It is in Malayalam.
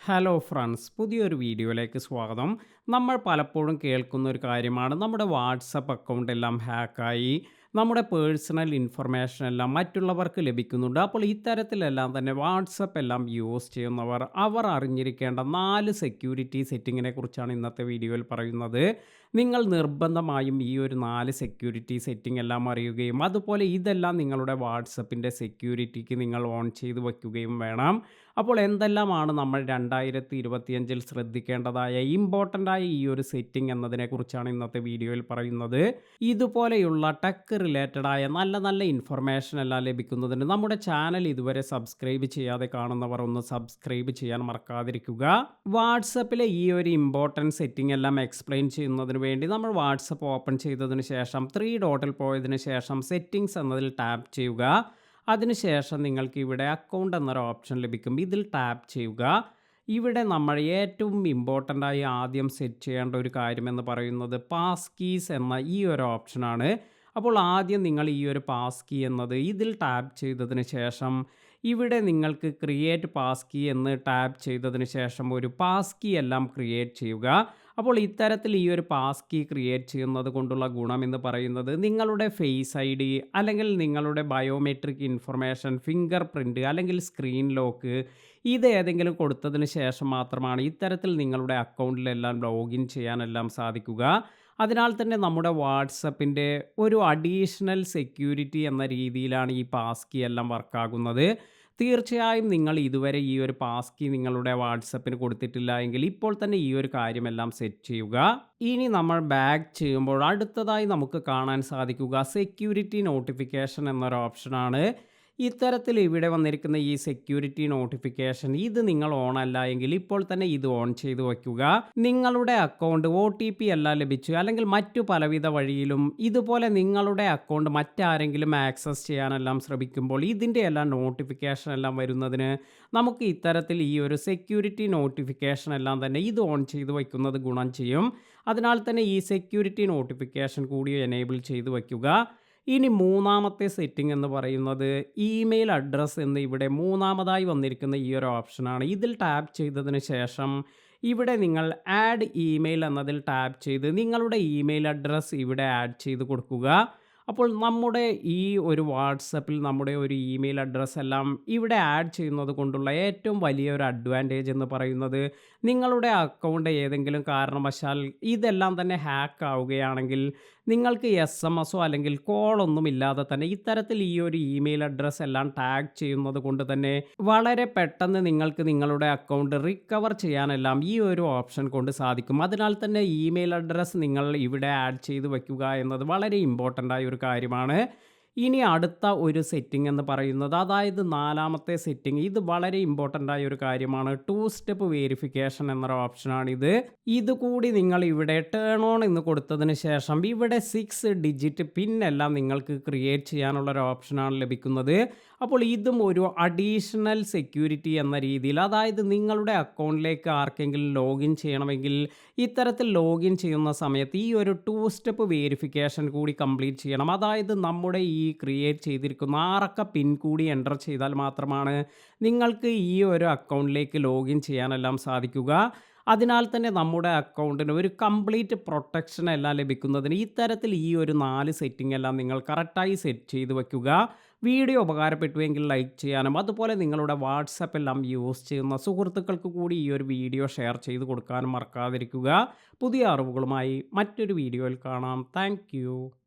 ഹലോ ഫ്രണ്ട്സ്, പുതിയൊരു വീഡിയോയിലേക്ക് സ്വാഗതം. നമ്മൾ പലപ്പോഴും കേൾക്കുന്ന ഒരു കാര്യമാണ് നമ്മുടെ വാട്സപ്പ് അക്കൗണ്ട് എല്ലാം ഹാക്കായി നമ്മുടെ പേഴ്സണൽ ഇൻഫർമേഷൻ എല്ലാം മറ്റുള്ളവർക്ക് ലഭിക്കുന്നുണ്ട്. അപ്പോൾ ഇത്തരത്തിലെല്ലാം തന്നെ വാട്സപ്പ് എല്ലാം യൂസ് ചെയ്യുന്നവർ അവർ അറിഞ്ഞിരിക്കേണ്ട 4 സെക്യൂരിറ്റി സെറ്റിങ്ങിനെ കുറിച്ചാണ് ഇന്നത്തെ വീഡിയോയിൽ പറയുന്നത്. നിങ്ങൾ നിർബന്ധമായും ഈ ഒരു 4 സെക്യൂരിറ്റി സെറ്റിംഗ് എല്ലാം അറിയുകയും അതുപോലെ ഇതെല്ലാം നിങ്ങളുടെ വാട്സപ്പിൻ്റെ സെക്യൂരിറ്റിക്ക് നിങ്ങൾ ഓൺ ചെയ്ത് വയ്ക്കുകയും വേണം. അപ്പോൾ എന്തെല്ലാമാണ് നമ്മൾ 2025 ശ്രദ്ധിക്കേണ്ടതായ ഇമ്പോർട്ടൻ്റ് ആയ ഈ ഒരു സെറ്റിംഗ് എന്നതിനെക്കുറിച്ചാണ് ഇന്നത്തെ വീഡിയോയിൽ പറയുന്നത്. ഇതുപോലെയുള്ള ടെക് റിലേറ്റഡ് ആയ നല്ല നല്ല ഇൻഫർമേഷൻ എല്ലാം ലഭിക്കുന്നതിന് നമ്മുടെ ചാനൽ ഇതുവരെ സബ്സ്ക്രൈബ് ചെയ്യാതെ കാണുന്നവർ ഒന്ന് സബ്സ്ക്രൈബ് ചെയ്യാൻ മറക്കാതിരിക്കുക. വാട്സപ്പിലെ ഈ ഒരു ഇമ്പോർട്ടൻറ്റ് സെറ്റിംഗ് എല്ലാം എക്സ്പ്ലെയിൻ ചെയ്യുന്നതിന് വേണ്ടി നമ്മൾ വാട്സപ്പ് ഓപ്പൺ ചെയ്തതിന് ശേഷം 3 ഡോട്ടിൽ പോയതിന് ശേഷം സെറ്റിംഗ്സ് എന്നതിൽ ടാപ്പ് ചെയ്യുക. അതിനുശേഷം നിങ്ങൾക്ക് ഇവിടെ അക്കൗണ്ട് എന്നൊരു ഓപ്ഷൻ ലഭിക്കും. ഇതിൽ ടാപ്പ് ചെയ്യുക. ഇവിടെ നമ്മൾ ഏറ്റവും ഇമ്പോർട്ടൻ്റ് ആയി ആദ്യം സെറ്റ് ചെയ്യേണ്ട ഒരു കാര്യമെന്ന് പറയുന്നത് പാസ് കീസ് എന്ന ഈ ഒരു ഓപ്ഷനാണ്. അപ്പോൾ ആദ്യം നിങ്ങൾ ഈ ഒരു പാസ് കീ എന്നത് ഇതിൽ ടാപ്പ് ചെയ്തതിന് ശേഷം ഇവിടെ നിങ്ങൾക്ക് ക്രിയേറ്റ് പാസ് കീ എന്ന് ടാപ്പ് ചെയ്തതിന് ശേഷം ഒരു പാസ് കീ എല്ലാം ക്രിയേറ്റ് ചെയ്യുക. അപ്പോൾ ഇത്തരത്തിൽ ഈ ഒരു പാസ് കീ ക്രിയേറ്റ് ചെയ്യുന്നത് കൊണ്ടുള്ള ഗുണം എന്ന് പറയുന്നത് നിങ്ങളുടെ ഫേസ് ഐ ഡി അല്ലെങ്കിൽ നിങ്ങളുടെ ബയോമെട്രിക് ഇൻഫർമേഷൻ, ഫിംഗർ പ്രിൻറ്റ് അല്ലെങ്കിൽ സ്ക്രീൻ ലോക്ക് ഇത് ഏതെങ്കിലും കൊടുത്തതിന് ശേഷം മാത്രമാണ് ഇത്തരത്തിൽ നിങ്ങളുടെ അക്കൗണ്ടിലെല്ലാം ലോഗിൻ ചെയ്യാനെല്ലാം സാധിക്കുക. അതിനാൽ തന്നെ നമ്മുടെ വാട്സപ്പിൻ്റെ ഒരു അഡീഷണൽ സെക്യൂരിറ്റി എന്ന രീതിയിലാണ് ഈ പാസ് കീ എല്ലാം വർക്കാകുന്നത്. തീർച്ചയായും നിങ്ങൾ ഇതുവരെ ഈ ഒരു പാസ് കീ നിങ്ങളുടെ വാട്സപ്പിന് കൊടുത്തിട്ടില്ല എങ്കിൽ ഇപ്പോൾ തന്നെ ഈ ഒരു കാര്യമെല്ലാം സെറ്റ് ചെയ്യുക. ഇനി നമ്മൾ ബാക്ക് ചെയ്യുമ്പോൾ അടുത്തതായി നമുക്ക് കാണാൻ സാധിക്കുക സെക്യൂരിറ്റി നോട്ടിഫിക്കേഷൻ എന്നൊരു ഓപ്ഷനാണ്. ഇത്തരത്തിൽ ഇവിടെ വന്നിരിക്കുന്ന ഈ സെക്യൂരിറ്റി നോട്ടിഫിക്കേഷൻ ഇത് നിങ്ങൾ ഓൺ അല്ല എങ്കിൽ ഇപ്പോൾ തന്നെ ഇത് ഓൺ ചെയ്ത് വയ്ക്കുക. നിങ്ങളുടെ അക്കൗണ്ട് OTP എല്ലാം ലഭിച്ചു അല്ലെങ്കിൽ മറ്റു പലവിധ വഴിയിലും ഇതുപോലെ നിങ്ങളുടെ അക്കൗണ്ട് മറ്റാരെങ്കിലും ആക്സസ് ചെയ്യാനെല്ലാം ശ്രമിക്കുമ്പോൾ ഇതിൻ്റെ എല്ലാം നോട്ടിഫിക്കേഷൻ എല്ലാം വരുന്നതിന് നമുക്ക് ഇത്തരത്തിൽ ഈ ഒരു സെക്യൂരിറ്റി നോട്ടിഫിക്കേഷൻ എല്ലാം തന്നെ ഇത് ഓൺ ചെയ്ത് വയ്ക്കുന്നത് ഗുണം ചെയ്യും. അതിനാൽ തന്നെ ഈ സെക്യൂരിറ്റി നോട്ടിഫിക്കേഷൻ കൂടി എനേബിൾ ചെയ്ത് വയ്ക്കുക. ഇനി മൂന്നാമത്തെ സെറ്റിംഗ് എന്ന് പറയുന്നത് ഇമെയിൽ അഡ്രസ്സ് എന്ന് ഇവിടെ മൂന്നാമതായി വന്നിരിക്കുന്ന ഈ ഒരു ഓപ്ഷനാണ്. ഇതിൽ ടാപ്പ് ചെയ്തതിന് ശേഷം ഇവിടെ നിങ്ങൾ ആഡ് ഇമെയിൽ എന്നതിൽ ടാപ്പ് ചെയ്ത് നിങ്ങളുടെ ഇമെയിൽ അഡ്രസ്സ് ഇവിടെ ആഡ് ചെയ്ത് കൊടുക്കുക. അപ്പോൾ നമ്മുടെ ഈ ഒരു വാട്സപ്പിൽ നമ്മുടെ ഒരു ഇമെയിൽ അഡ്രസ്സ് എല്ലാം ഇവിടെ ആഡ് ചെയ്യുന്നത് കൊണ്ടുള്ള ഏറ്റവും വലിയൊരു അഡ്വാൻറ്റേജ് എന്ന് പറയുന്നത് നിങ്ങളുടെ അക്കൗണ്ട് ഏതെങ്കിലും കാരണവശാൽ ഇതെല്ലാം തന്നെ ഹാക്ക് ആവുകയാണെങ്കിൽ നിങ്ങൾക്ക് SMS അല്ലെങ്കിൽ കോളൊന്നും ഇല്ലാതെ തന്നെ ഇത്തരത്തിൽ ഈ ഒരു ഇമെയിൽ അഡ്രസ്സ് എല്ലാം ടാഗ് ചെയ്യുന്നത് കൊണ്ട് തന്നെ വളരെ പെട്ടെന്ന് നിങ്ങൾക്ക് നിങ്ങളുടെ അക്കൗണ്ട് റിക്കവർ ചെയ്യാനെല്ലാം ഈ ഒരു ഓപ്ഷൻ കൊണ്ട് സാധിക്കും. അതിനാൽ തന്നെ ഇമെയിൽ അഡ്രസ്സ് നിങ്ങൾ ഇവിടെ ആഡ് ചെയ്ത് വയ്ക്കുക എന്നത് വളരെ ഇമ്പോർട്ടൻ്റ് ആയ ഒരു കാര്യമാണ്. ഇനി അടുത്ത ഒരു സെറ്റിംഗ് എന്ന് പറയുന്നത് അതായത് നാലാമത്തെ സെറ്റിംഗ് ഇത് വളരെ ഇമ്പോർട്ടൻ്റ് ആയ ഒരു കാര്യമാണ്. 2 സ്റ്റെപ്പ് വെരിഫിക്കേഷൻ എന്നൊരു ഓപ്ഷനാണിത്. ഇതുകൂടി നിങ്ങൾ ഇവിടെ ടേൺ ഓൺ എന്ന് കൊടുത്തതിന് ശേഷം ഇവിടെ 6 ഡിജിറ്റ് പിൻ എല്ലാം നിങ്ങൾക്ക് ക്രിയേറ്റ് ചെയ്യാനുള്ള ഒരു ഓപ്ഷനാണ് ലഭിക്കുന്നത്. അപ്പോൾ ഇതും ഒരു അഡീഷണൽ സെക്യൂരിറ്റി എന്ന രീതിയിൽ അതായത് നിങ്ങളുടെ അക്കൗണ്ടിലേക്ക് ആർക്കെങ്കിലും ലോഗിൻ ചെയ്യണമെങ്കിൽ ഇത്തരത്തിൽ ലോഗിൻ ചെയ്യുന്ന സമയത്ത് ഈ ഒരു 2 സ്റ്റെപ്പ് വെരിഫിക്കേഷൻ കൂടി കംപ്ലീറ്റ് ചെയ്യണം. അതായത് നമ്മുടെ ഈ ക്രിയേറ്റ് ചെയ്തിരിക്കുന്ന 6 അക്ക പിൻ കൂടി എൻ്റർ ചെയ്താൽ മാത്രമാണ് നിങ്ങൾക്ക് ഈ ഒരു അക്കൗണ്ടിലേക്ക് ലോഗിൻ ചെയ്യാനെല്ലാം സാധിക്കുക. അതിനാൽ തന്നെ നമ്മുടെ അക്കൗണ്ടിന് ഒരു കംപ്ലീറ്റ് പ്രൊട്ടക്ഷൻ എല്ലാം ലഭിക്കുന്നതിന് ഇത്തരത്തിൽ ഈ ഒരു 4 സെറ്റിംഗ് എല്ലാം നിങ്ങൾ കറക്റ്റായി സെറ്റ് ചെയ്ത് വയ്ക്കുക. വീഡിയോ ഉപകാരപ്പെട്ടുവെങ്കിൽ ലൈക്ക് ചെയ്യാനും അതുപോലെ നിങ്ങളുടെ വാട്സപ്പ് എല്ലാം യൂസ് ചെയ്യുന്ന സുഹൃത്തുക്കൾക്ക് കൂടി ഈ ഒരു വീഡിയോ ഷെയർ ചെയ്ത് കൊടുക്കാനും മറക്കാതിരിക്കുക. പുതിയ അറിവുകളുമായി മറ്റൊരു വീഡിയോയിൽ കാണാം. താങ്ക്